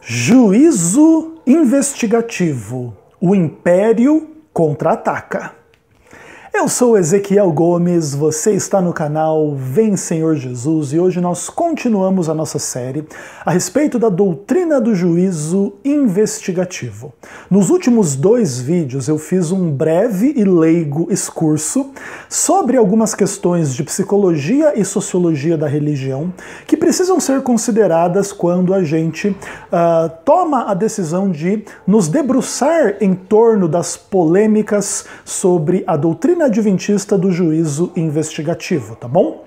Juízo investigativo. O Império contra-ataca. Eu sou Ezequiel Gomes, você está no canal Vem Senhor Jesus e hoje nós continuamos a nossa série a respeito da doutrina do juízo investigativo. Nos últimos 2 vídeos eu fiz um breve e leigo excurso sobre algumas questões de psicologia e sociologia da religião que precisam ser consideradas quando a gente toma a decisão de nos debruçar em torno das polêmicas sobre a doutrina adventista do juízo investigativo, tá bom?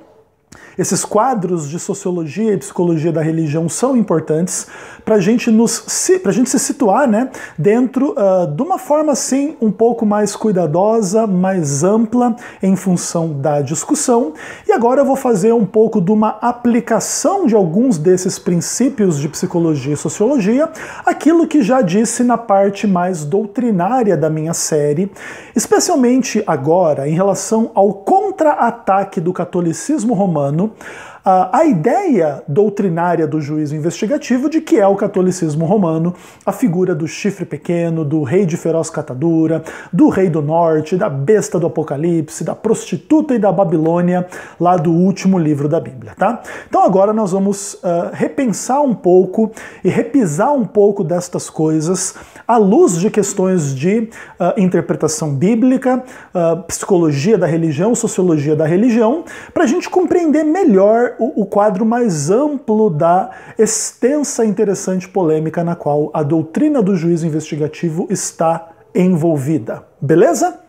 Esses quadros de sociologia e psicologia da religião são importantes para a gente se situar, né, dentro de uma forma assim um pouco mais cuidadosa, mais ampla em função da discussão. E agora eu vou fazer um pouco de uma aplicação de alguns desses princípios de psicologia e sociologia, aquilo que já disse na parte mais doutrinária da minha série, especialmente agora em relação ao contra-ataque do catolicismo romano, a ideia doutrinária do juízo investigativo de que é o catolicismo romano, a figura do chifre pequeno, do rei de feroz catadura, do rei do norte, da besta do Apocalipse, da prostituta e da Babilônia, lá do último livro da Bíblia, tá? Então agora nós vamos repensar um pouco e repisar um pouco destas coisas à luz de questões de interpretação bíblica, psicologia da religião, sociologia da religião, para a gente compreender melhor o quadro mais amplo da extensa e interessante polêmica na qual a doutrina do juízo investigativo está envolvida. Beleza?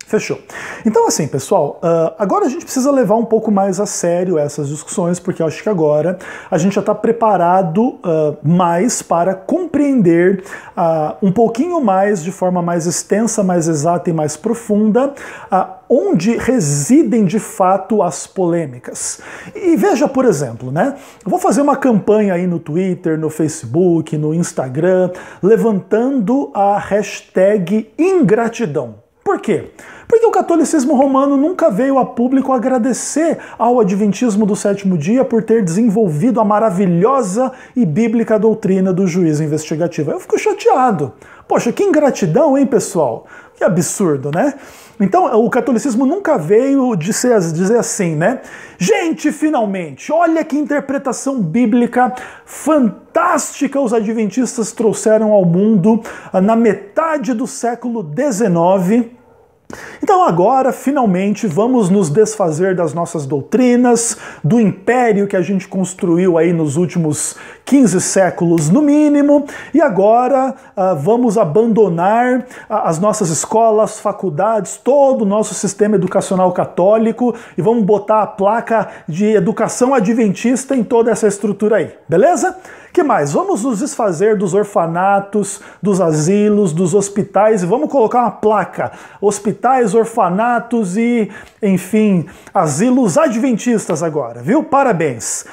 Fechou. Então assim, pessoal, agora a gente precisa levar um pouco mais a sério essas discussões, porque eu acho que agora a gente já está preparado mais para compreender um pouquinho mais, de forma mais extensa, mais exata e mais profunda, onde residem de fato as polêmicas. E veja, por exemplo, né? Eu vou fazer uma campanha aí no Twitter, no Facebook, no Instagram, levantando a hashtag ingratidão. Por quê? Porque o catolicismo romano nunca veio a público agradecer ao adventismo do sétimo dia por ter desenvolvido a maravilhosa e bíblica doutrina do juízo investigativo. Eu fico chateado. Poxa, que ingratidão, hein, pessoal? Que absurdo, né? Então, o catolicismo nunca veio dizer assim, né? Gente, finalmente, olha que interpretação bíblica fantástica os adventistas trouxeram ao mundo na metade do século XIX. Então agora, finalmente, vamos nos desfazer das nossas doutrinas, do império que a gente construiu aí nos últimos 15 séculos no mínimo, e agora vamos abandonar as nossas escolas, faculdades, todo o nosso sistema educacional católico e vamos botar a placa de educação adventista em toda essa estrutura aí, beleza? Que mais? Vamos nos desfazer dos orfanatos, dos asilos, dos hospitais e vamos colocar uma placa. Hospitais, orfanatos e, enfim, asilos adventistas agora, viu? Parabéns!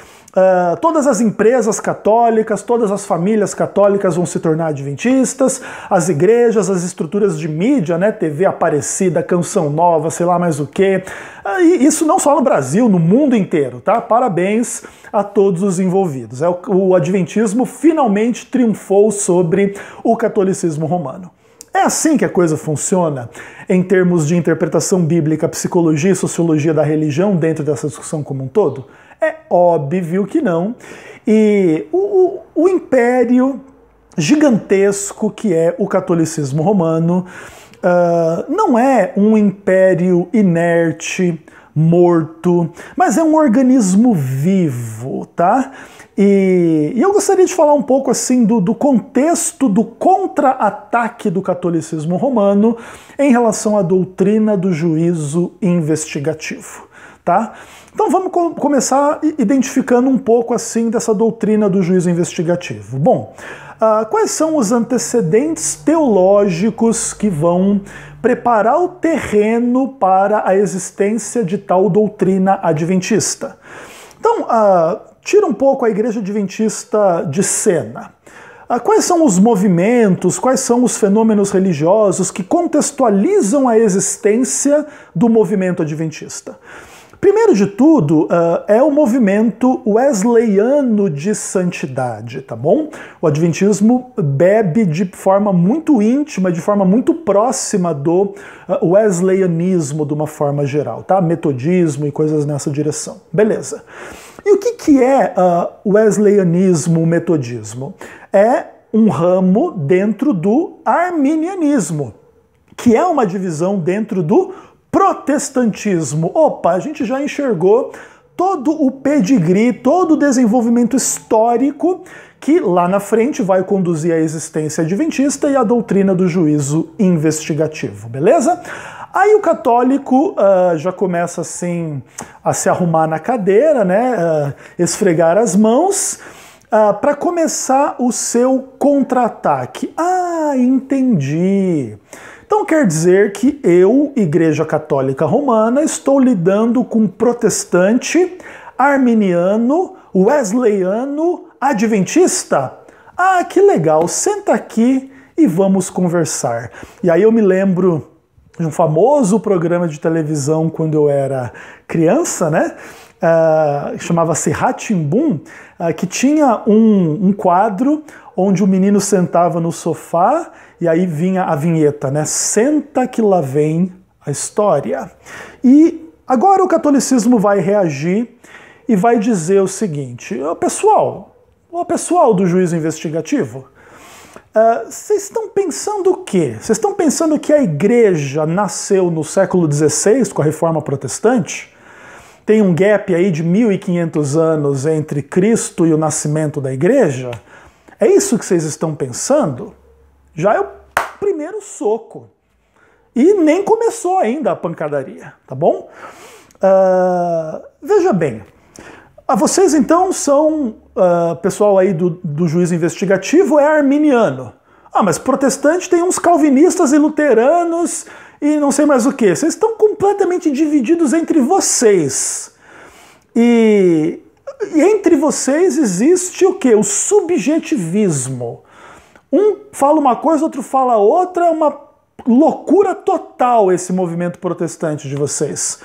Todas as empresas católicas, todas as famílias católicas vão se tornar adventistas, as igrejas, as estruturas de mídia, né, TV Aparecida, Canção Nova, sei lá mais o quê. E isso não só no Brasil, no mundo inteiro, tá? Parabéns a todos os envolvidos. O adventismo finalmente triunfou sobre o catolicismo romano. É assim que a coisa funciona em termos de interpretação bíblica, psicologia e sociologia da religião dentro dessa discussão como um todo? É óbvio que não. E o império gigantesco que é o catolicismo romano não é um império inerte, morto, mas é um organismo vivo, tá? E eu gostaria de falar um pouco assim do contexto do contra-ataque do catolicismo romano em relação à doutrina do juízo investigativo, tá? Então vamos começar identificando um pouco assim dessa doutrina do juízo investigativo. Bom, quais são os antecedentes teológicos que vão preparar o terreno para a existência de tal doutrina adventista? Então, tira um pouco a Igreja Adventista de cena. Quais são os movimentos, quais são os fenômenos religiosos que contextualizam a existência do movimento adventista? Primeiro de tudo, é o movimento wesleyano de santidade, tá bom? O adventismo bebe de forma muito íntima, de forma muito próxima do wesleyanismo de uma forma geral, tá? Metodismo e coisas nessa direção. Beleza. E o que é o wesleyanismo, o metodismo? É um ramo dentro do arminianismo, que é uma divisão dentro do protestantismo. Opa, a gente já enxergou todo o pedigree, todo o desenvolvimento histórico que lá na frente vai conduzir à existência adventista e à doutrina do juízo investigativo, beleza? Aí o católico já começa assim a se arrumar na cadeira, né? Esfregar as mãos para começar o seu contra-ataque. Ah, entendi. Então quer dizer que eu, Igreja Católica Romana, estou lidando com protestante, arminiano, wesleyano, adventista? Ah, que legal, senta aqui e vamos conversar. E aí eu me lembro de um famoso programa de televisão quando eu era criança, né? Chamava-se Rá-Tim-Bum, que tinha um quadro onde o menino sentava no sofá e aí vinha a vinheta, né? Senta que lá vem a história. E agora o catolicismo vai reagir e vai dizer o seguinte: o pessoal do juízo investigativo, vocês estão pensando o quê? Vocês estão pensando que a igreja nasceu no século XVI com a Reforma Protestante? Tem um gap aí de 1500 anos entre Cristo e o nascimento da igreja? É isso que vocês estão pensando? Já é o primeiro soco. E nem começou ainda a pancadaria, tá bom? Veja bem, vocês então são, pessoal aí do juízo investigativo é arminiano. Ah, mas protestante tem uns calvinistas e luteranos e não sei mais o que. Vocês estão completamente divididos entre vocês. E entre vocês existe o quê? O subjetivismo. Um fala uma coisa, outro fala outra, é uma loucura total esse movimento protestante de vocês.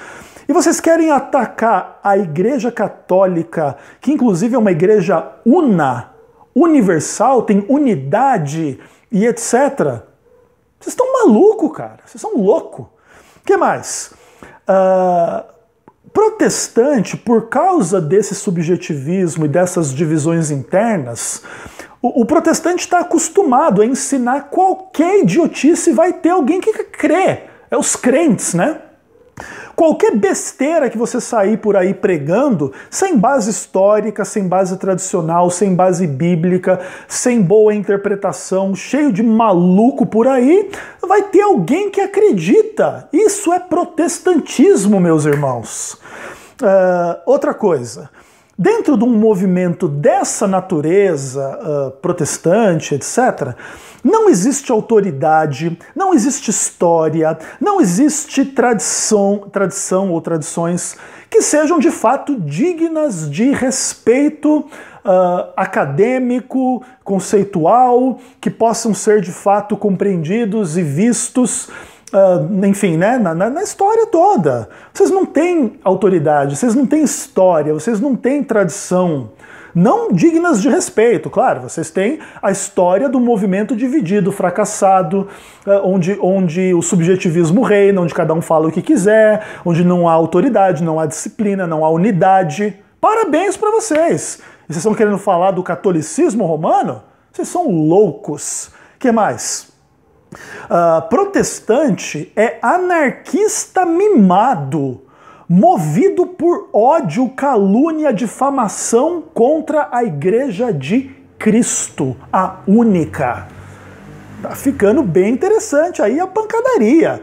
E vocês querem atacar a Igreja Católica, que inclusive é uma igreja universal, tem unidade e etc. Vocês estão malucos, cara. Vocês são loucos. O que mais? Protestante, por causa desse subjetivismo e dessas divisões internas, o protestante está acostumado a ensinar qualquer idiotice e vai ter alguém que crê. É os crentes, né? Qualquer besteira que você sair por aí pregando, sem base histórica, sem base tradicional, sem base bíblica, sem boa interpretação, cheio de maluco por aí, vai ter alguém que acredita. Isso é protestantismo, meus irmãos. Outra coisa. Dentro de um movimento dessa natureza, protestante, etc., não existe autoridade, não existe história, não existe tradição ou tradições que sejam de fato dignas de respeito acadêmico, conceitual, que possam ser de fato compreendidos e vistos, enfim, né, na história toda. Vocês não têm autoridade, vocês não têm história, vocês não têm tradição. Não dignas de respeito, claro, vocês têm a história do movimento dividido, fracassado, onde o subjetivismo reina, onde cada um fala o que quiser, onde não há autoridade, não há disciplina, não há unidade. Parabéns para vocês! E vocês estão querendo falar do catolicismo romano? Vocês são loucos. O que mais? Protestante é anarquista mimado, movido por ódio, calúnia, difamação contra a Igreja de Cristo, a única. Tá ficando bem interessante aí a pancadaria.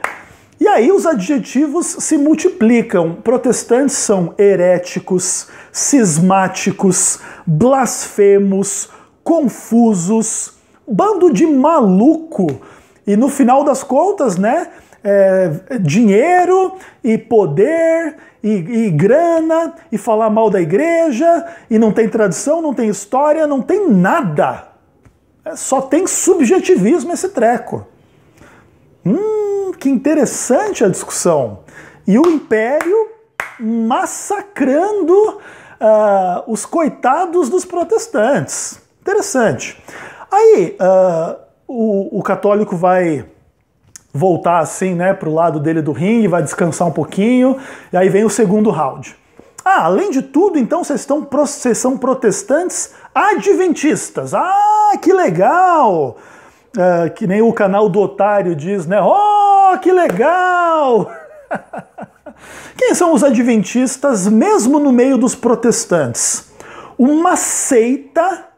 E aí os adjetivos se multiplicam. Protestantes são heréticos, cismáticos, blasfemos, confusos, bando de maluco. E no final das contas, né, dinheiro e poder e grana e falar mal da igreja e não tem tradição, não tem história, não tem nada. Só tem subjetivismo esse treco. Que interessante a discussão. E o império massacrando os coitados dos protestantes. Interessante. Aí o católico vai voltar assim, né, para o lado dele do ringue, vai descansar um pouquinho, e aí vem o segundo round. Além de tudo, então, vocês são protestantes adventistas. Que legal! Que nem o canal do Otário diz, né? Oh, que legal! Quem são os adventistas, mesmo no meio dos protestantes? Uma seita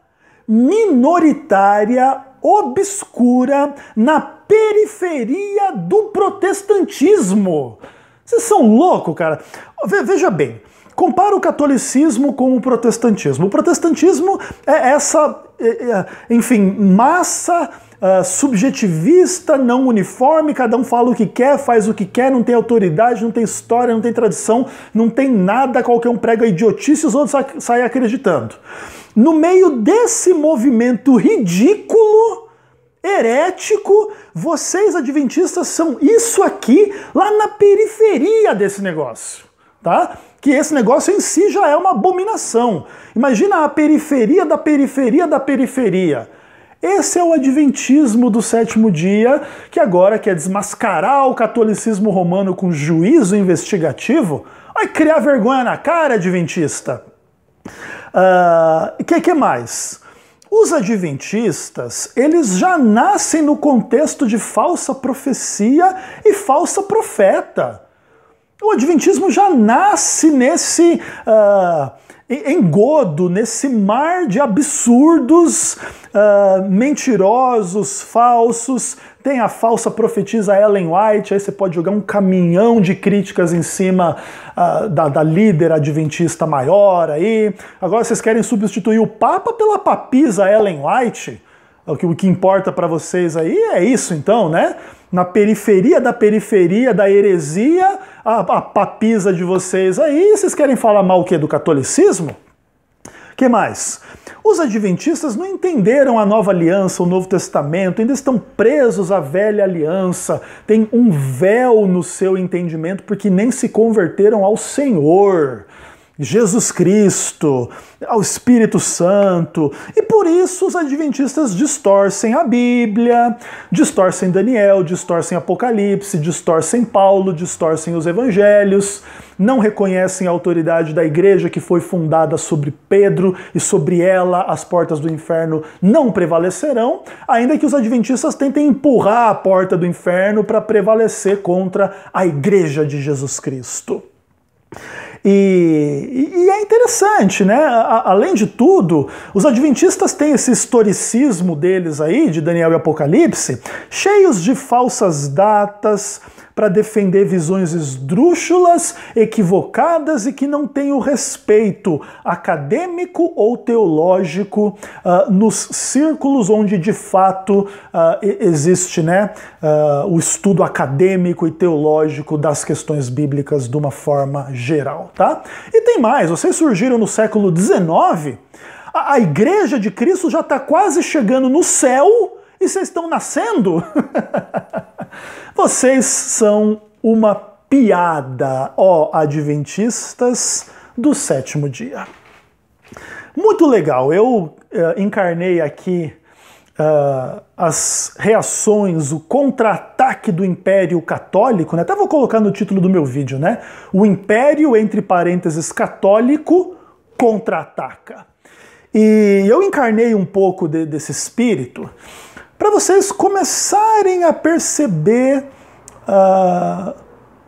minoritária, obscura, na periferia do protestantismo. Vocês são loucos, cara? Veja bem, compara o catolicismo com o protestantismo. O protestantismo é essa, enfim, massa subjetivista, não uniforme, cada um fala o que quer, faz o que quer, não tem autoridade, não tem história, não tem tradição, não tem nada, qualquer um prega idiotice e os outros saem acreditando. No meio desse movimento ridículo, herético, vocês adventistas são isso aqui, lá na periferia desse negócio, tá? Que esse negócio em si já é uma abominação. Imagina a periferia da periferia da periferia. Esse é o adventismo do sétimo dia, que agora quer desmascarar o catolicismo romano com juízo investigativo. Vai criar vergonha na cara, adventista. Que mais? Os adventistas, eles já nascem no contexto de falsa profecia e falsa profeta. O adventismo já nasce nesse engodo, nesse mar de absurdos, mentirosos, falsos. Tem a falsa profetisa Ellen White, aí você pode jogar um caminhão de críticas em cima da líder adventista maior aí. Agora vocês querem substituir o Papa pela papisa Ellen White? O que importa para vocês aí é isso então, né? Na periferia da heresia, a papisa de vocês aí, vocês querem falar mal o quê? Do catolicismo? Que mais? Os adventistas não entenderam a nova aliança, o Novo Testamento, ainda estão presos à velha aliança, tem um véu no seu entendimento porque nem se converteram ao Senhor, Jesus Cristo, ao Espírito Santo, e por isso os adventistas distorcem a Bíblia, distorcem Daniel, distorcem Apocalipse, distorcem Paulo, distorcem os evangelhos, não reconhecem a autoridade da igreja que foi fundada sobre Pedro e sobre ela as portas do inferno não prevalecerão, ainda que os adventistas tentem empurrar a porta do inferno para prevalecer contra a igreja de Jesus Cristo. E é interessante, né? Além de tudo, os adventistas têm esse historicismo deles aí, de Daniel e Apocalipse, cheios de falsas datas, para defender visões esdrúxulas, equivocadas e que não têm o respeito acadêmico ou teológico nos círculos onde de fato existe, né, o estudo acadêmico e teológico das questões bíblicas de uma forma geral, tá? E tem mais, vocês surgiram no século XIX, a Igreja de Cristo já está quase chegando no céu e vocês estão nascendo? Vocês são uma piada, ó adventistas do sétimo dia. Muito legal, eu encarnei aqui as reações, o contra-ataque do Império Católico, né? Até vou colocar no título do meu vídeo, né? O Império, entre parênteses, católico, contra-ataca. E eu encarnei um pouco desse espírito para vocês começarem a perceber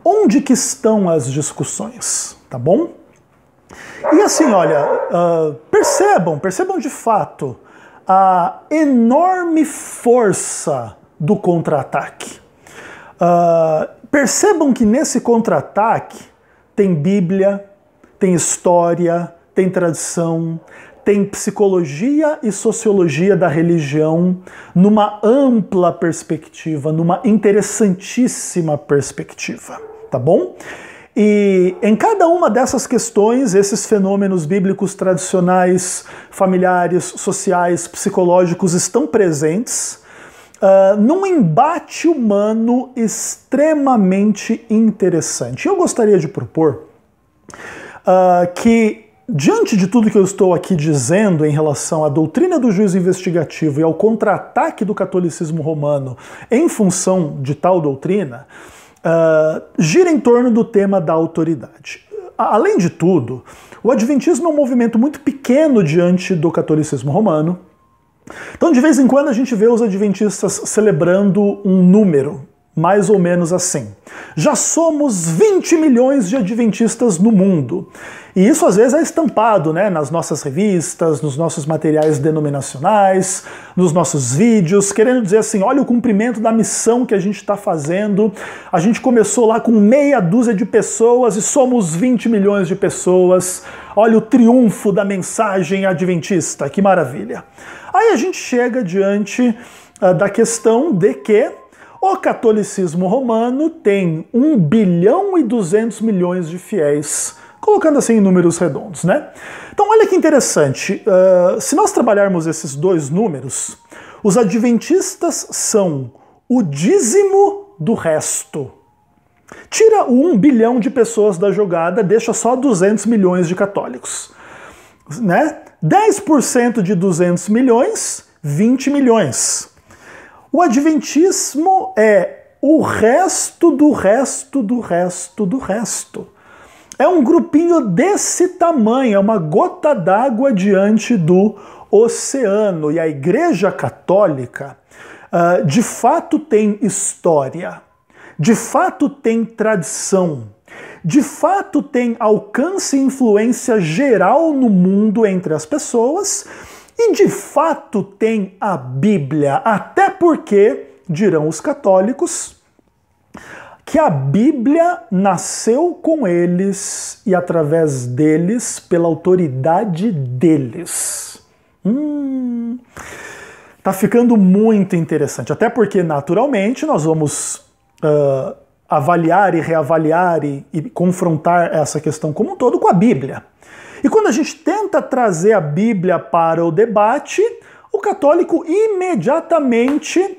onde que estão as discussões, tá bom? E assim, olha, percebam de fato a enorme força do contra-ataque. Percebam que nesse contra-ataque tem Bíblia, tem história, tem tradição, tem psicologia e sociologia da religião numa ampla perspectiva, numa interessantíssima perspectiva, tá bom? E em cada uma dessas questões, esses fenômenos bíblicos tradicionais, familiares, sociais, psicológicos estão presentes num embate humano extremamente interessante. Eu gostaria de propor que, diante de tudo que eu estou aqui dizendo em relação à doutrina do juízo investigativo e ao contra-ataque do catolicismo romano em função de tal doutrina, gira em torno do tema da autoridade. Além de tudo, o adventismo é um movimento muito pequeno diante do catolicismo romano. Então, de vez em quando, a gente vê os adventistas celebrando um número, mais ou menos assim. Já somos 20 milhões de adventistas no mundo. E isso às vezes é estampado, né, nas nossas revistas, nos nossos materiais denominacionais, nos nossos vídeos, querendo dizer assim, olha o cumprimento da missão que a gente está fazendo. A gente começou lá com meia dúzia de pessoas e somos 20 milhões de pessoas. Olha o triunfo da mensagem adventista, que maravilha. Aí a gente chega diante da questão de que o catolicismo romano tem 1 bilhão e 200 milhões de fiéis, colocando assim em números redondos, né? Então olha que interessante, se nós trabalharmos esses dois números, os adventistas são o dízimo do resto. Tira o 1 bilhão de pessoas da jogada, deixa só 200 milhões de católicos, né? 10% de 200 milhões, 20 milhões. O adventismo é o resto do resto do resto do resto. É um grupinho desse tamanho, é uma gota d'água diante do oceano. E a Igreja Católica, de fato, tem história, de fato, tem tradição, de fato, tem alcance e influência geral no mundo entre as pessoas. E de fato tem a Bíblia, até porque, dirão os católicos, que a Bíblia nasceu com eles e através deles, pela autoridade deles. Tá ficando muito interessante, até porque naturalmente nós vamos avaliar e reavaliar e confrontar essa questão como um todo com a Bíblia. E quando a gente tenta trazer a Bíblia para o debate, o católico imediatamente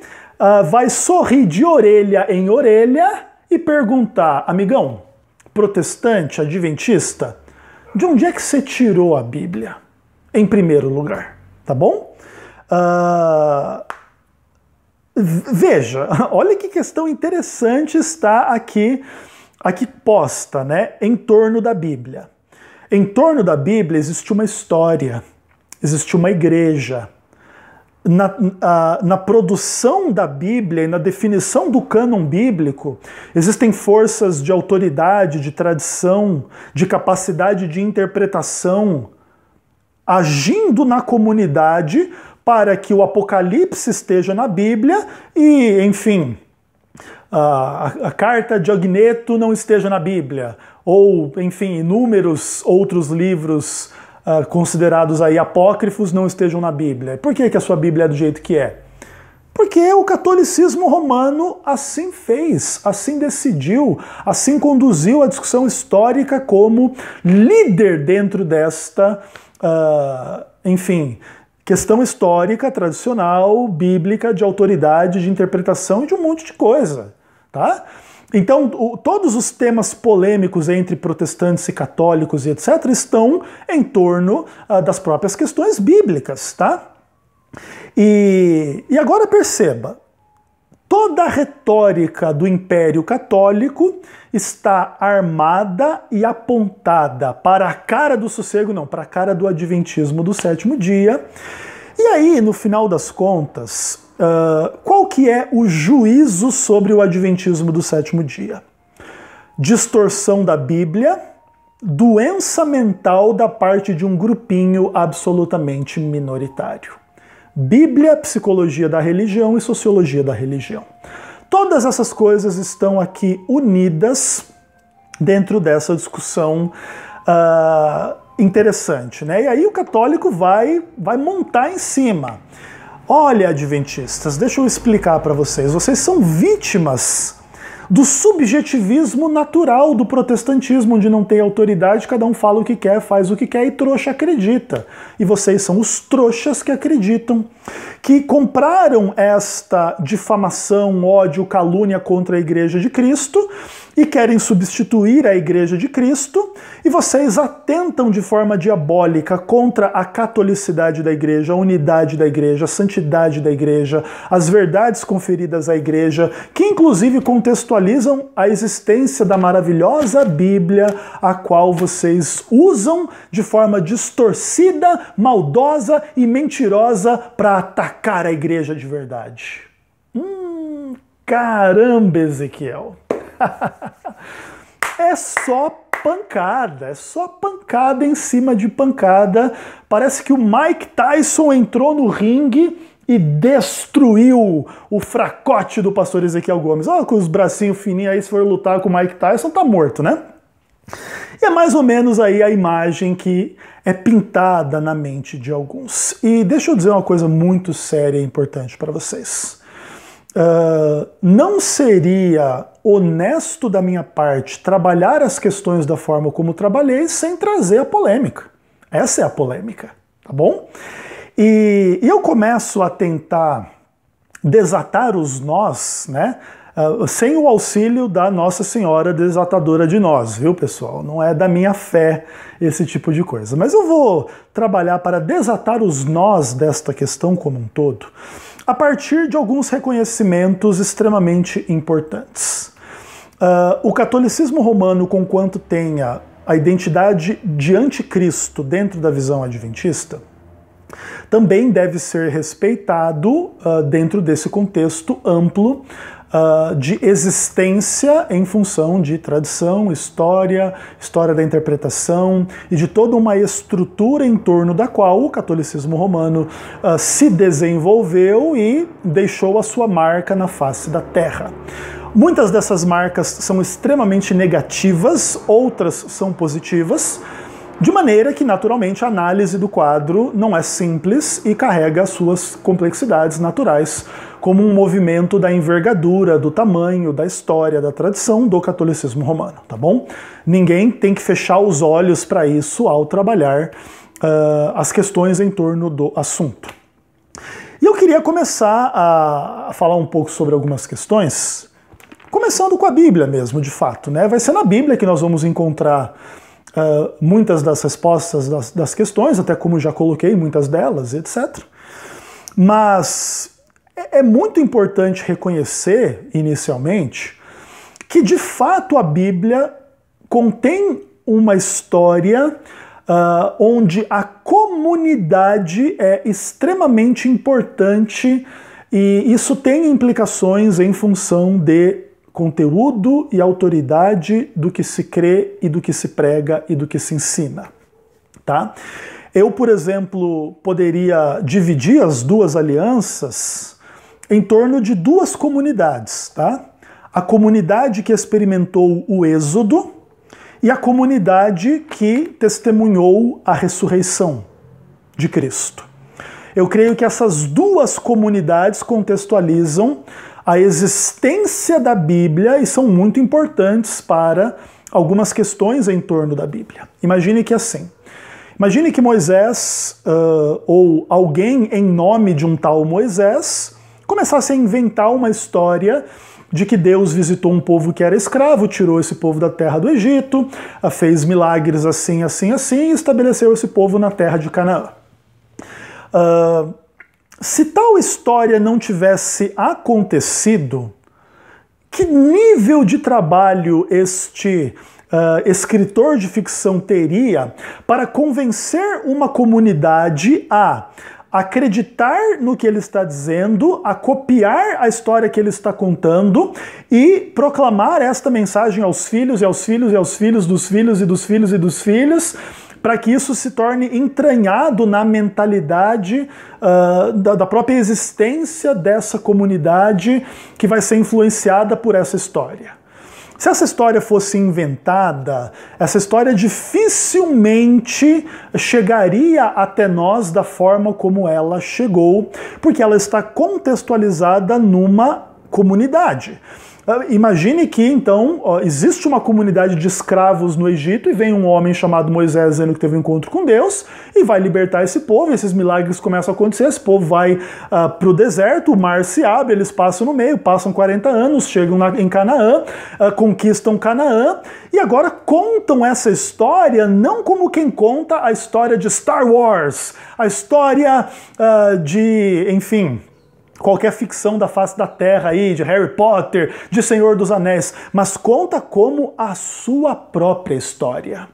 vai sorrir de orelha em orelha e perguntar, amigão, protestante, adventista, de onde é que você tirou a Bíblia? Em primeiro lugar, tá bom? Veja, olha que questão interessante está aqui posta, né, em torno da Bíblia. Em torno da Bíblia existe uma história, existe uma igreja. Na produção da Bíblia e na definição do cânon bíblico, existem forças de autoridade, de tradição, de capacidade de interpretação, agindo na comunidade para que o Apocalipse esteja na Bíblia e, enfim, a carta de Agneto não esteja na Bíblia, ou, enfim, inúmeros outros livros considerados aí apócrifos não estejam na Bíblia. Por que a sua Bíblia é do jeito que é? Porque o catolicismo romano assim fez, assim decidiu, assim conduziu a discussão histórica como líder dentro desta, enfim, questão histórica, tradicional, bíblica, de autoridade, de interpretação e de um monte de coisa, tá? Então, todos os temas polêmicos entre protestantes e católicos e etc. estão em torno das próprias questões bíblicas, tá? E agora perceba, toda a retórica do Império Católico está armada e apontada para a cara do sossego, não, para a cara do adventismo do sétimo dia. E aí, no final das contas, qual que é o juízo sobre o adventismo do sétimo dia? Distorção da Bíblia, doença mental da parte de um grupinho absolutamente minoritário. Bíblia, psicologia da religião e sociologia da religião. Todas essas coisas estão aqui unidas dentro dessa discussão interessante, né? E aí o católico vai montar em cima. Olha, adventistas, deixa eu explicar para vocês. Vocês são vítimas do subjetivismo natural do protestantismo, onde não tem autoridade, cada um fala o que quer, faz o que quer e trouxa acredita. E vocês são os trouxas que acreditam, que compraram esta difamação, ódio, calúnia contra a Igreja de Cristo e querem substituir a Igreja de Cristo, e vocês atentam de forma diabólica contra a catolicidade da Igreja, a unidade da Igreja, a santidade da Igreja, as verdades conferidas à Igreja, que inclusive contextualizam a existência da maravilhosa Bíblia, a qual vocês usam de forma distorcida, maldosa e mentirosa para atacar a Igreja de verdade. Caramba, Ezequiel! É só pancada em cima de pancada. Parece que o Mike Tyson entrou no ringue e destruiu o fracote do pastor Ezequiel Gomes. Olha com os bracinhos fininhos aí, se for lutar com o Mike Tyson, tá morto, né? E é mais ou menos aí a imagem que é pintada na mente de alguns. E deixa eu dizer uma coisa muito séria e importante para vocês. Não seria honesto da minha parte trabalhar as questões da forma como trabalhei sem trazer a polêmica. Essa é a polêmica, tá bom? E eu começo a tentar desatar os nós, né? Sem o auxílio da Nossa Senhora desatadora de nós, viu, pessoal? Não é da minha fé esse tipo de coisa. Mas eu vou trabalhar para desatar os nós desta questão como um todo, a partir de alguns reconhecimentos extremamente importantes. O catolicismo romano, conquanto tenha a identidade de anticristo dentro da visão adventista, também deve ser respeitado dentro desse contexto amplo de existência em função de tradição, história da interpretação e de toda uma estrutura em torno da qual o catolicismo romano se desenvolveu e deixou a sua marca na face da terra. Muitas dessas marcas são extremamente negativas, outras são positivas, de maneira que, naturalmente, a análise do quadro não é simples e carrega as suas complexidades naturais, como um movimento da envergadura, do tamanho, da história, da tradição do catolicismo romano, tá bom? Ninguém tem que fechar os olhos para isso ao trabalhar as questões em torno do assunto. E eu queria começar a falar um pouco sobre algumas questões, começando com a Bíblia mesmo, de fato, né? Vai ser na Bíblia que nós vamos encontrar muitas das respostas das questões, até como já coloquei, muitas delas, etc. Mas é muito importante reconhecer, inicialmente, que de fato a Bíblia contém uma história onde a comunidade é extremamente importante e isso tem implicações em função de conteúdo e autoridade do que se crê e do que se prega e do que se ensina, tá? Eu, por exemplo, poderia dividir as duas alianças em torno de duas comunidades, tá? A comunidade que experimentou o êxodo e a comunidade que testemunhou a ressurreição de Cristo. Eu creio que essas duas comunidades contextualizam a existência da Bíblia e são muito importantes para algumas questões em torno da Bíblia. Imagine que Moisés ou alguém em nome de um tal Moisés começasse a inventar uma história de que Deus visitou um povo que era escravo, tirou esse povo da terra do Egito, fez milagres assim, assim, assim e estabeleceu esse povo na terra de Canaã. Se tal história não tivesse acontecido, que nível de trabalho este escritor de ficção teria para convencer uma comunidade a acreditar no que ele está dizendo, a copiar a história que ele está contando e proclamar esta mensagem aos filhos e aos filhos e aos filhos dos filhos e dos filhos e dos filhos, para que isso se torne entranhado na mentalidade da própria existência dessa comunidade que vai ser influenciada por essa história. Se essa história fosse inventada, essa história dificilmente chegaria até nós da forma como ela chegou, porque ela está contextualizada numa comunidade. Imagine que, então, existe uma comunidade de escravos no Egito e vem um homem chamado Moisés dizendo que teve um encontro com Deus e vai libertar esse povo, esses milagres começam a acontecer, esse povo vai para o deserto, o mar se abre, eles passam no meio, passam 40 anos, chegam em Canaã, conquistam Canaã e agora contam essa história não como quem conta a história de Star Wars, a história enfim, qualquer ficção da face da terra aí, de Harry Potter, de Senhor dos Anéis, mas conta como a sua própria história.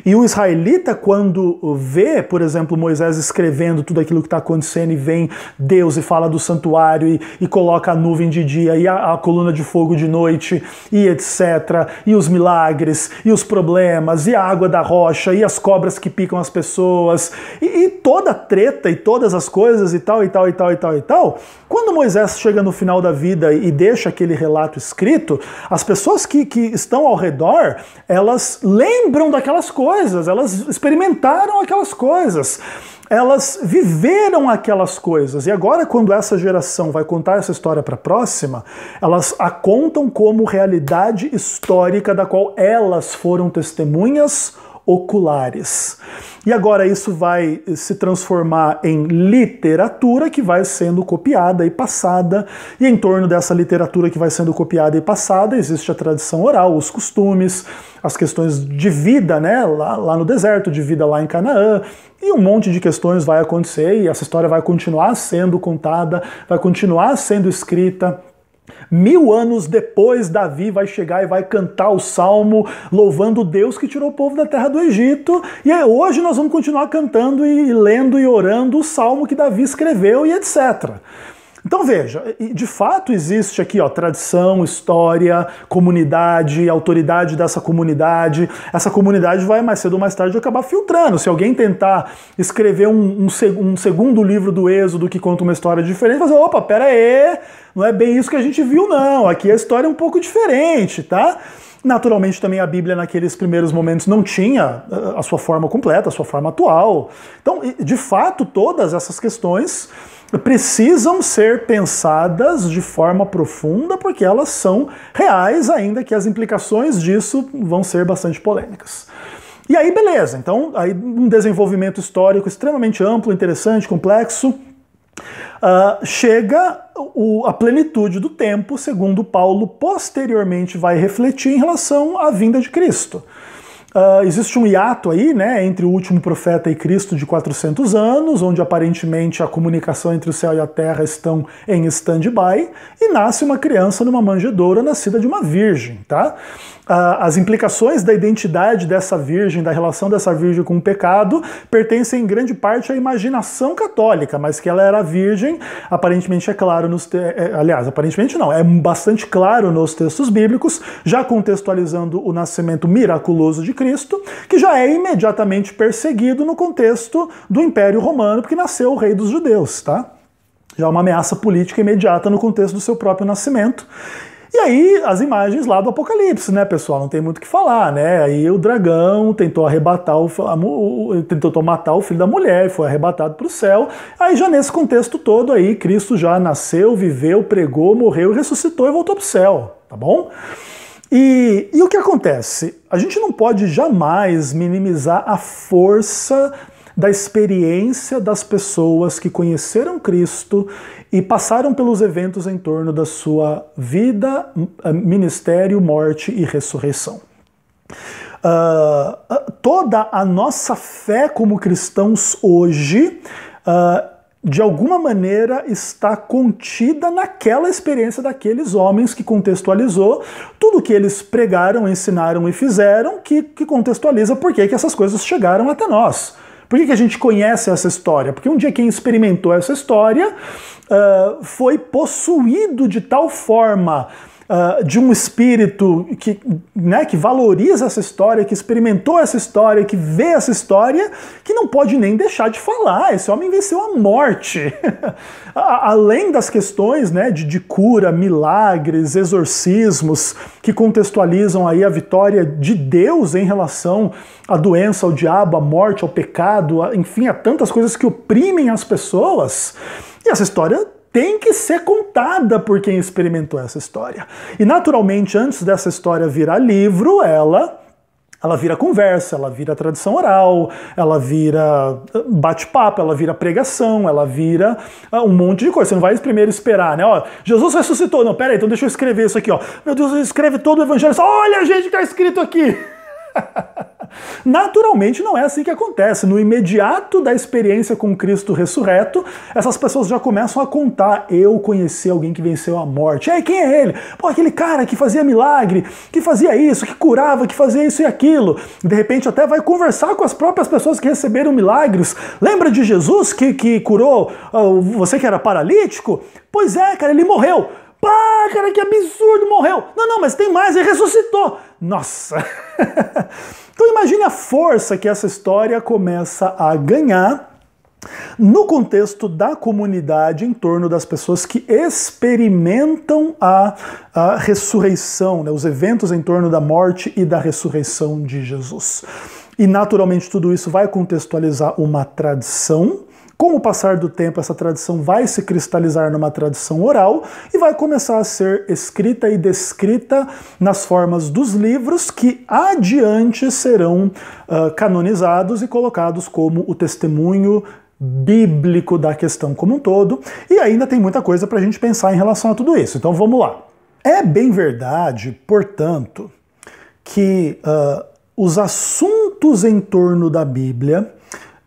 E o israelita, quando vê, por exemplo, Moisés escrevendo tudo aquilo que está acontecendo e vem Deus e fala do santuário e coloca a nuvem de dia e a coluna de fogo de noite e etc, e os milagres, e os problemas, e a água da rocha, e as cobras que picam as pessoas, e toda a treta e todas as coisas e tal, e tal, e tal, e tal, e tal, quando Moisés chega no final da vida e deixa aquele relato escrito, as pessoas que estão ao redor, elas lembram daquelas coisas, elas experimentaram aquelas coisas, elas viveram aquelas coisas. E agora, quando essa geração vai contar essa história para a próxima, elas a contam como realidade histórica da qual elas foram testemunhas oculares. E agora isso vai se transformar em literatura que vai sendo copiada e passada, e em torno dessa literatura que vai sendo copiada e passada existe a tradição oral, os costumes, as questões de vida, né, lá no deserto, de vida lá em Canaã, e um monte de questões vai acontecer e essa história vai continuar sendo contada, vai continuar sendo escrita. 1000 anos depois, Davi vai chegar e vai cantar o salmo louvando Deus que tirou o povo da terra do Egito. E hoje nós vamos continuar cantando e lendo e orando o salmo que Davi escreveu e etc. Então veja, de fato existe aqui tradição, história, comunidade, autoridade dessa comunidade. Essa comunidade vai mais cedo ou mais tarde acabar filtrando. Se alguém tentar escrever um segundo livro do Êxodo que conta uma história diferente, vai dizer, opa, pera aí, não é bem isso que a gente viu não, aqui a história é um pouco diferente, tá? Naturalmente também a Bíblia naqueles primeiros momentos não tinha a sua forma completa, a sua forma atual. Então, de fato, todas essas questões precisam ser pensadas de forma profunda porque elas são reais, ainda que as implicações disso vão ser bastante polêmicas. E aí, beleza, então aí um desenvolvimento histórico extremamente amplo, interessante, complexo, chega a plenitude do tempo, segundo Paulo posteriormente vai refletir em relação à vinda de Cristo. Existe um hiato aí, né, entre o último profeta e Cristo de 400 anos, onde aparentemente a comunicação entre o céu e a terra estão em stand-by, e nasce uma criança numa manjedoura nascida de uma virgem, tá? As implicações da identidade dessa virgem, da relação dessa virgem com o pecado, pertencem em grande parte à imaginação católica, mas que ela era virgem, aparentemente é claro aliás, aparentemente não, é bastante claro nos textos bíblicos, já contextualizando o nascimento miraculoso de Cristo, que já é imediatamente perseguido no contexto do Império Romano, porque nasceu o rei dos judeus, tá? Já uma ameaça política imediata no contexto do seu próprio nascimento. E aí, as imagens lá do Apocalipse, né, pessoal? Não tem muito o que falar, né? Aí o dragão tentou tentou matar o filho da mulher, foi arrebatado para o céu. Aí já nesse contexto todo aí, Cristo já nasceu, viveu, pregou, morreu, ressuscitou e voltou para o céu, tá bom? E o que acontece? A gente não pode jamais minimizar a força da experiência das pessoas que conheceram Cristo e passaram pelos eventos em torno da sua vida, ministério, morte e ressurreição. Toda a nossa fé como cristãos hoje, de alguma maneira, está contida naquela experiência daqueles homens que contextualizou tudo que eles pregaram, ensinaram e fizeram, que contextualiza por que essas coisas chegaram até nós. Por que a gente conhece essa história? Porque um dia quem experimentou essa história foi possuído de tal forma de um espírito que valoriza essa história, que experimentou essa história, que vê essa história, que não pode nem deixar de falar. Esse homem venceu a morte. Além das questões, né, de cura, milagres, exorcismos, que contextualizam aí a vitória de Deus em relação à doença, ao diabo, à morte, ao pecado, enfim, a tantas coisas que oprimem as pessoas. E essa história tem que ser contada por quem experimentou essa história. E naturalmente, antes dessa história virar livro, ela vira conversa, ela vira tradição oral, ela vira bate-papo, ela vira pregação, ela vira um monte de coisa. Você não vai primeiro esperar, né? Ó, Jesus ressuscitou. Não, pera aí, então deixa eu escrever isso aqui, ó. Meu Deus, escreve todo o evangelho. Olha, gente, que tá escrito aqui. Naturalmente não é assim que acontece. No imediato da experiência com Cristo ressurreto, essas pessoas já começam a contar: eu conheci alguém que venceu a morte. E aí, quem é ele? Pô, aquele cara que fazia milagre, que fazia isso, que curava, que fazia isso e aquilo. De repente até vai conversar com as próprias pessoas que receberam milagres. Lembra de Jesus que curou você que era paralítico? Pois é, cara, ele morreu. Pá, cara, que absurdo, morreu. Não, mas tem mais, ele ressuscitou. Nossa! Então imagine a força que essa história começa a ganhar no contexto da comunidade em torno das pessoas que experimentam a ressurreição, né, os eventos em torno da morte e da ressurreição de Jesus. E naturalmente tudo isso vai contextualizar uma tradição. Com o passar do tempo, essa tradição vai se cristalizar numa tradição oral e vai começar a ser escrita e descrita nas formas dos livros que adiante serão canonizados e colocados como o testemunho bíblico da questão como um todo. E ainda tem muita coisa para a gente pensar em relação a tudo isso. Então vamos lá. É bem verdade, portanto, que os assuntos em torno da Bíblia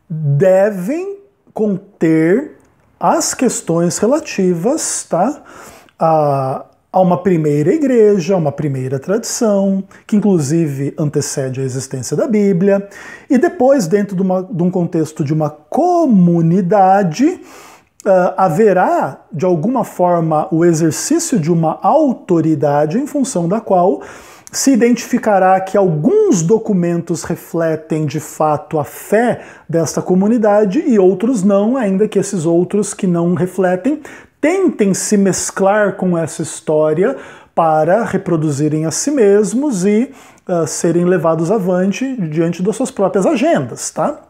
devem conter as questões relativas, tá, a uma primeira igreja, a uma primeira tradição, que inclusive antecede a existência da Bíblia, e depois, dentro de um contexto de uma comunidade, haverá, de alguma forma, o exercício de uma autoridade em função da qual se identificará que alguns documentos refletem de fato a fé desta comunidade e outros não, ainda que esses outros que não refletem tentem se mesclar com essa história para reproduzirem a si mesmos e serem levados avante diante das suas próprias agendas, tá?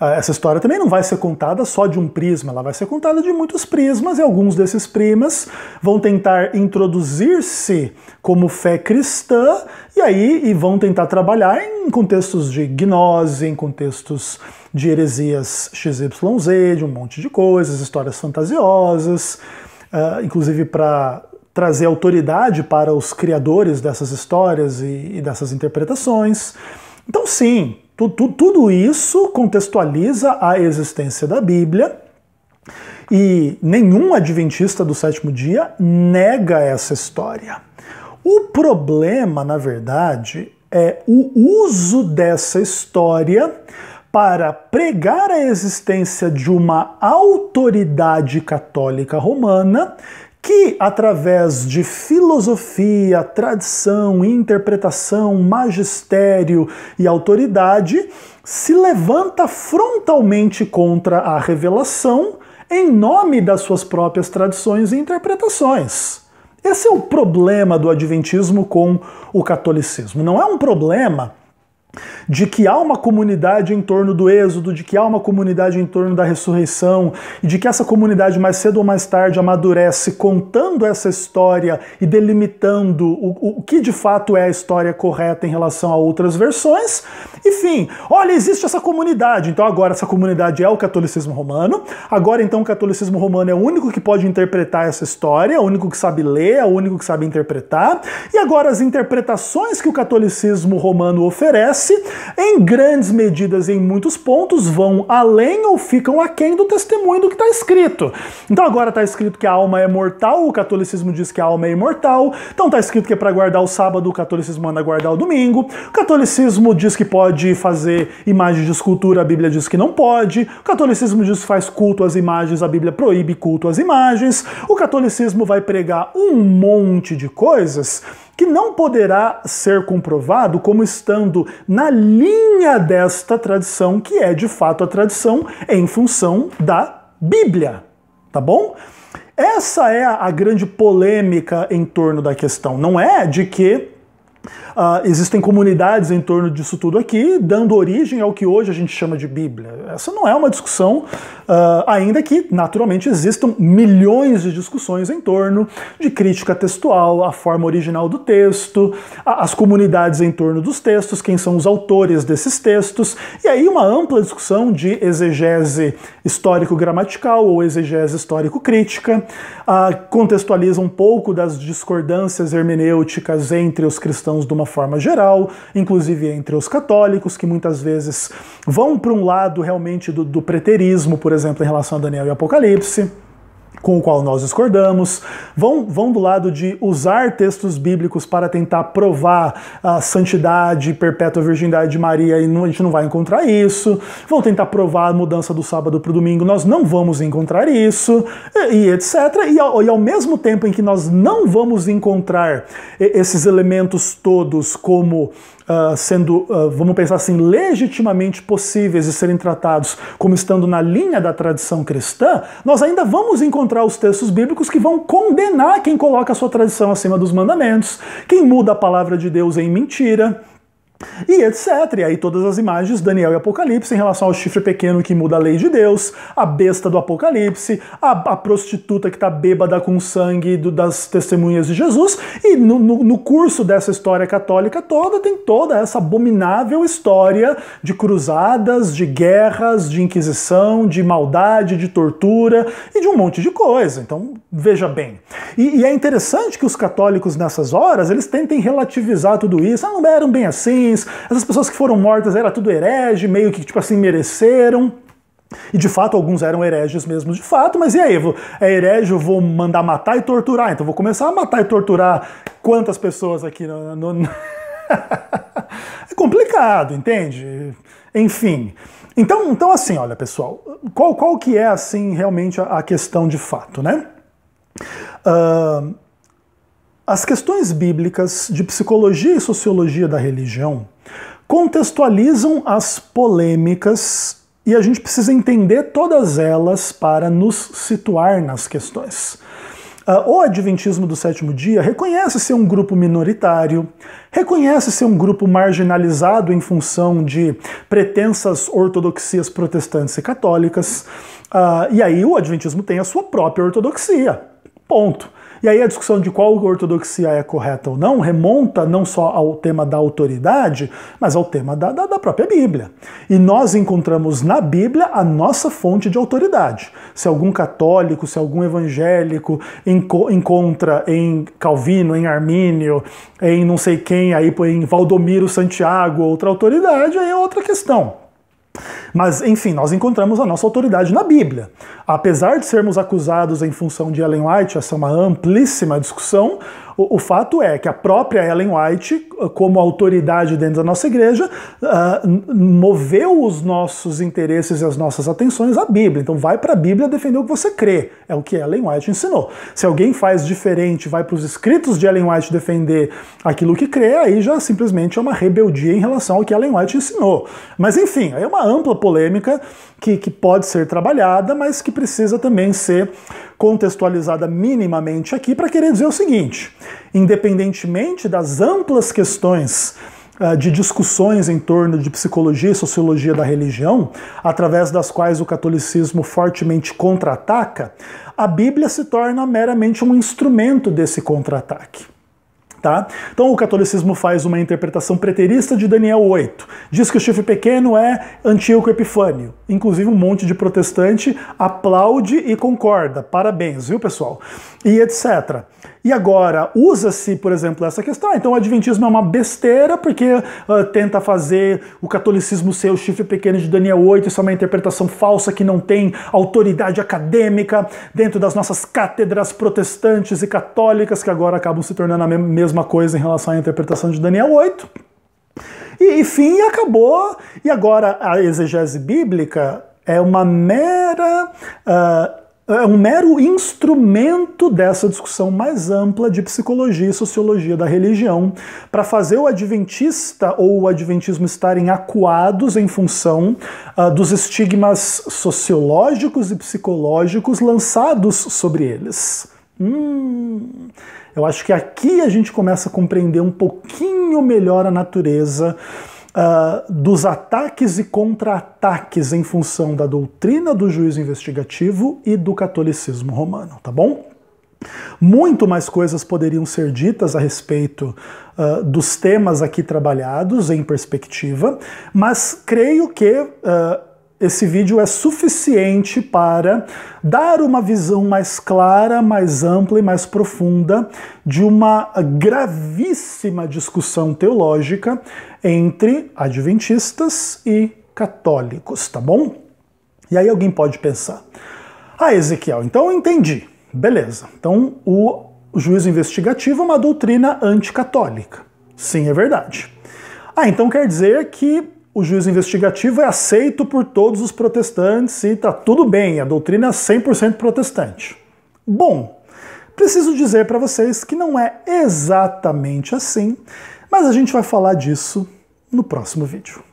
Essa história também não vai ser contada só de um prisma, ela vai ser contada de muitos prismas, e alguns desses prismas vão tentar introduzir-se como fé cristã, e vão tentar trabalhar em contextos de gnose, em contextos de heresias XYZ, de um monte de coisas, histórias fantasiosas, inclusive para trazer autoridade para os criadores dessas histórias e dessas interpretações. Então sim, tudo isso contextualiza a existência da Bíblia, e nenhum adventista do sétimo dia nega essa história. O problema, na verdade, é o uso dessa história para pregar a existência de uma autoridade católica romana que, através de filosofia, tradição, interpretação, magistério e autoridade, se levanta frontalmente contra a revelação em nome das suas próprias tradições e interpretações. Esse é o problema do adventismo com o catolicismo. Não é um problema de que há uma comunidade em torno do Êxodo, de que há uma comunidade em torno da ressurreição, e de que essa comunidade mais cedo ou mais tarde amadurece contando essa história e delimitando o que de fato é a história correta em relação a outras versões. Enfim, olha, existe essa comunidade, então agora essa comunidade é o catolicismo romano, agora então o catolicismo romano é o único que pode interpretar essa história, é o único que sabe ler, é o único que sabe interpretar, e agora as interpretações que o catolicismo romano oferece, em grandes medidas, em muitos pontos, vão além ou ficam aquém do testemunho do que está escrito. Então agora está escrito que a alma é mortal, o catolicismo diz que a alma é imortal, então está escrito que é para guardar o sábado, o catolicismo manda guardar o domingo, o catolicismo diz que pode fazer imagens de escultura, a Bíblia diz que não pode, o catolicismo diz que faz culto às imagens, a Bíblia proíbe culto às imagens, o catolicismo vai pregar um monte de coisas que não poderá ser comprovado como estando na linha desta tradição, que é de fato a tradição em função da Bíblia, tá bom? Essa é a grande polêmica em torno da questão. Não é de que Existem comunidades em torno disso tudo aqui, dando origem ao que hoje a gente chama de Bíblia. Essa não é uma discussão, ainda que naturalmente existam milhões de discussões em torno de crítica textual, a forma original do texto, as comunidades em torno dos textos, quem são os autores desses textos, e aí uma ampla discussão de exegese histórico-gramatical ou exegese histórico-crítica, contextualiza um pouco das discordâncias hermenêuticas entre os cristãos de uma forma geral, inclusive entre os católicos, que muitas vezes vão para um lado realmente do preterismo, por exemplo, em relação a Daniel e Apocalipse, com o qual nós discordamos, vão do lado de usar textos bíblicos para tentar provar a santidade e perpétua virgindade de Maria, e a gente não vai encontrar isso, vão tentar provar a mudança do sábado para o domingo, nós não vamos encontrar isso, e etc. E ao mesmo tempo em que nós não vamos encontrar esses elementos todos como sendo, vamos pensar assim, legitimamente possíveis de serem tratados como estando na linha da tradição cristã, nós ainda vamos encontrar os textos bíblicos que vão condenar quem coloca a sua tradição acima dos mandamentos, quem muda a palavra de Deus em mentira, e etc. E aí todas as imagens, Daniel e Apocalipse, em relação ao chifre pequeno que muda a lei de Deus, a besta do Apocalipse, a prostituta que está bêbada com sangue das testemunhas de Jesus, e no curso dessa história católica toda, tem toda essa abominável história de cruzadas, de guerras, de inquisição, de maldade, de tortura e de um monte de coisa. Então, veja bem. E é interessante que os católicos nessas horas, eles tentem relativizar tudo isso. Não eram bem assim, essas pessoas que foram mortas era tudo herege, meio que tipo assim mereceram. E de fato alguns eram hereges mesmo de fato, mas e aí? É herege, eu vou mandar matar e torturar, então vou começar a matar e torturar quantas pessoas aqui É complicado, entende? Enfim. Então assim, olha pessoal, qual que é assim realmente a questão de fato, né? As questões bíblicas de psicologia e sociologia da religião contextualizam as polêmicas e a gente precisa entender todas elas para nos situar nas questões. O Adventismo do Sétimo Dia reconhece ser um grupo minoritário, reconhece ser um grupo marginalizado em função de pretensas ortodoxias protestantes e católicas, e aí o Adventismo tem a sua própria ortodoxia. Ponto. E aí a discussão de qual ortodoxia é correta ou não remonta não só ao tema da autoridade, mas ao tema da própria Bíblia. E nós encontramos na Bíblia a nossa fonte de autoridade. Se algum católico, se algum evangélico encontra em Calvino, em Armínio, em não sei quem, aí em Valdomiro Santiago, outra autoridade, aí é outra questão. Mas, enfim, nós encontramos a nossa autoridade na Bíblia. Apesar de sermos acusados em função de Ellen White, essa é uma amplíssima discussão, o fato é que a própria Ellen White, como autoridade dentro da nossa igreja, moveu os nossos interesses e as nossas atenções à Bíblia. Então vai para a Bíblia defender o que você crê. É o que Ellen White ensinou. Se alguém faz diferente, vai para os escritos de Ellen White defender aquilo que crê, aí já simplesmente é uma rebeldia em relação ao que Ellen White ensinou. Mas enfim, é uma ampla polêmica que pode ser trabalhada, mas que precisa também ser contextualizada minimamente aqui para querer dizer o seguinte: independentemente das amplas questões de discussões em torno de psicologia e sociologia da religião, através das quais o catolicismo fortemente contra-ataca, a Bíblia se torna meramente um instrumento desse contra-ataque. Tá? Então o catolicismo faz uma interpretação preterista de Daniel 8. Diz que o chifre pequeno é Antíoco Epifânio. Inclusive um monte de protestante aplaude e concorda. Parabéns, viu pessoal? E etc. E agora, usa-se, por exemplo, essa questão. Então o adventismo é uma besteira porque tenta fazer o catolicismo ser o chifre pequeno de Daniel 8. Isso é uma interpretação falsa que não tem autoridade acadêmica dentro das nossas cátedras protestantes e católicas, que agora acabam se tornando a mesma coisa em relação à interpretação de Daniel 8. E enfim, acabou. E agora a exegese bíblica é uma mera... é um mero instrumento dessa discussão mais ampla de psicologia e sociologia da religião para fazer o adventista ou o adventismo estarem acuados em função dos estigmas sociológicos e psicológicos lançados sobre eles. Eu acho que aqui a gente começa a compreender um pouquinho melhor a natureza dos ataques e contra-ataques em função da doutrina do juízo investigativo e do catolicismo romano, tá bom? Muito mais coisas poderiam ser ditas a respeito dos temas aqui trabalhados em perspectiva, mas creio que esse vídeo é suficiente para dar uma visão mais clara, mais ampla e mais profunda de uma gravíssima discussão teológica entre adventistas e católicos, tá bom? E aí alguém pode pensar, Ezequiel, então eu entendi, beleza, então o juízo investigativo é uma doutrina anticatólica. Sim, é verdade. Então quer dizer que o juízo investigativo é aceito por todos os protestantes e tá tudo bem, a doutrina é 100% protestante. Bom, preciso dizer para vocês que não é exatamente assim, mas a gente vai falar disso no próximo vídeo.